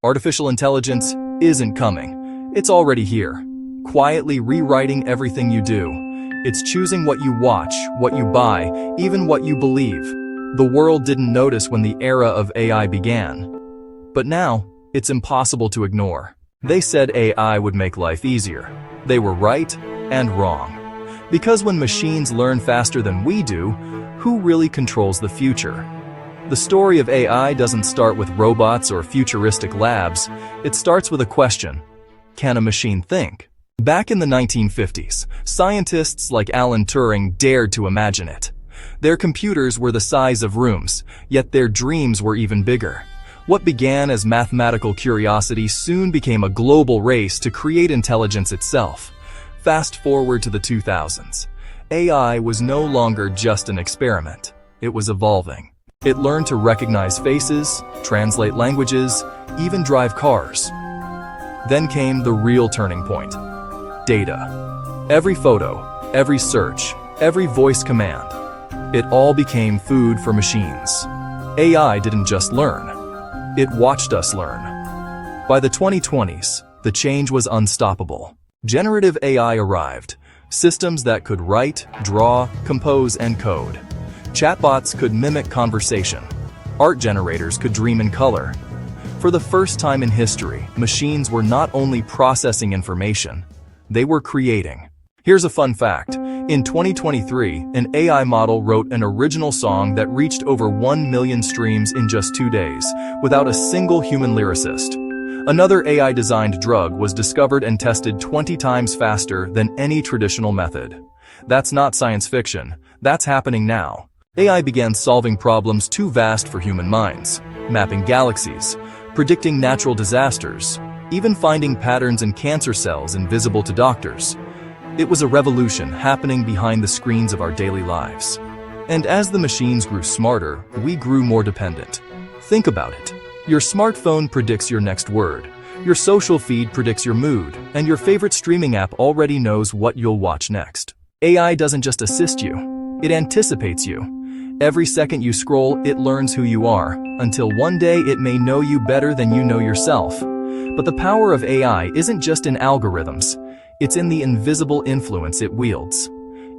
Artificial intelligence isn't coming. It's already here, quietly rewriting everything you do. It's choosing what you watch, what you buy, even what you believe. The world didn't notice when the era of AI began. But now, it's impossible to ignore. They said AI would make life easier. They were right and wrong. Because when machines learn faster than we do, who really controls the future? The story of AI doesn't start with robots or futuristic labs. It starts with a question: can a machine think? Back in the 1950s, scientists like Alan Turing dared to imagine it. Their computers were the size of rooms, yet their dreams were even bigger. What began as mathematical curiosity soon became a global race to create intelligence itself. Fast forward to the 2000s. AI was no longer just an experiment. It was evolving. It learned to recognize faces, translate languages, even drive cars. Then came the real turning point: data. Every photo, every search, every voice command. It all became food for machines. AI didn't just learn. It watched us learn. By the 2020s, the change was unstoppable. Generative AI arrived. Systems that could write, draw, compose, and code. Chatbots could mimic conversation. Art generators could dream in color. For the first time in history, machines were not only processing information, they were creating. Here's a fun fact. In 2023, an AI model wrote an original song that reached over 1 million streams in just 2 days, without a single human lyricist. Another AI-designed drug was discovered and tested 20 times faster than any traditional method. That's not science fiction. That's happening now. AI began solving problems too vast for human minds, mapping galaxies, predicting natural disasters, even finding patterns in cancer cells invisible to doctors. It was a revolution happening behind the screens of our daily lives. And as the machines grew smarter, we grew more dependent. Think about it. Your smartphone predicts your next word. Your social feed predicts your mood, and your favorite streaming app already knows what you'll watch next. AI doesn't just assist you, it anticipates you. Every second you scroll, it learns who you are, until one day it may know you better than you know yourself. But the power of AI isn't just in algorithms, it's in the invisible influence it wields.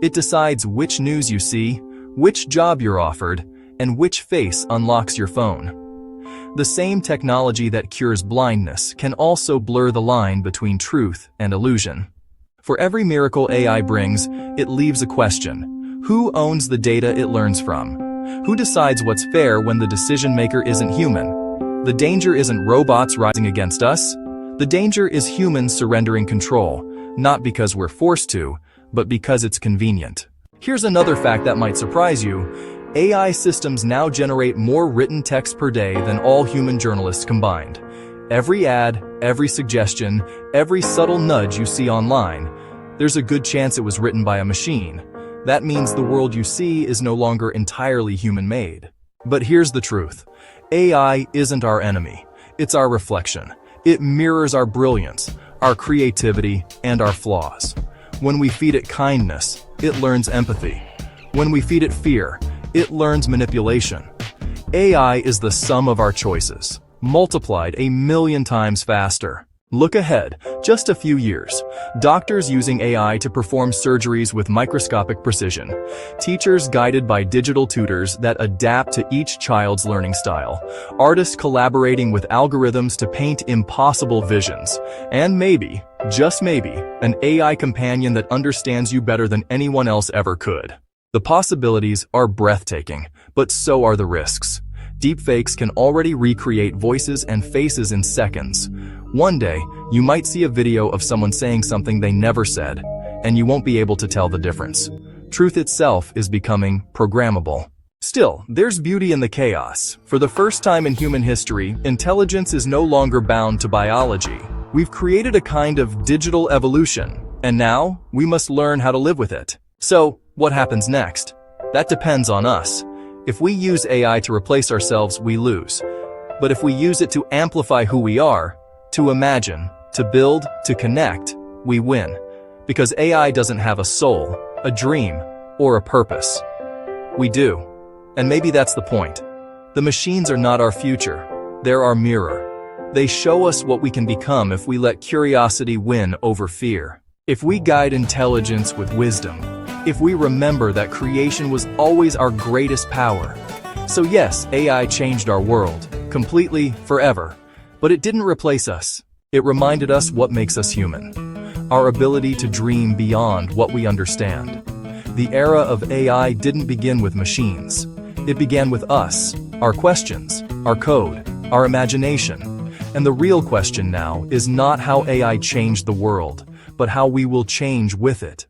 It decides which news you see, which job you're offered, and which face unlocks your phone. The same technology that cures blindness can also blur the line between truth and illusion. For every miracle AI brings, it leaves a question. Who owns the data it learns from? Who decides what's fair when the decision maker isn't human? The danger isn't robots rising against us. The danger is humans surrendering control, not because we're forced to, but because it's convenient. Here's another fact that might surprise you. AI systems now generate more written text per day than all human journalists combined. Every ad, every suggestion, every subtle nudge you see online, there's a good chance it was written by a machine. That means the world you see is no longer entirely human-made. But here's the truth. AI isn't our enemy. It's our reflection. It mirrors our brilliance, our creativity, and our flaws. When we feed it kindness, it learns empathy. When we feed it fear, it learns manipulation. AI is the sum of our choices, multiplied 1,000,000 times faster. Look ahead, just a few years. Doctors using AI to perform surgeries with microscopic precision. Teachers guided by digital tutors that adapt to each child's learning style. Artists collaborating with algorithms to paint impossible visions. And maybe, just maybe, an AI companion that understands you better than anyone else ever could. The possibilities are breathtaking, but so are the risks. Deepfakes can already recreate voices and faces in seconds. One day, you might see a video of someone saying something they never said, and you won't be able to tell the difference. Truth itself is becoming programmable. Still, there's beauty in the chaos. For the first time in human history, intelligence is no longer bound to biology. We've created a kind of digital evolution, and now we must learn how to live with it. So, what happens next? That depends on us. If we use AI to replace ourselves, we lose. But if we use it to amplify who we are, to imagine, to build, to connect, we win. Because AI doesn't have a soul, a dream, or a purpose. We do. And maybe that's the point. The machines are not our future. They're our mirror. They show us what we can become if we let curiosity win over fear. If we guide intelligence with wisdom. If we remember that creation was always our greatest power. So yes, AI changed our world, completely, forever. But it didn't replace us. It reminded us what makes us human. Our ability to dream beyond what we understand. The era of AI didn't begin with machines. It began with us, our questions, our code, our imagination. And the real question now is not how AI changed the world, but how we will change with it.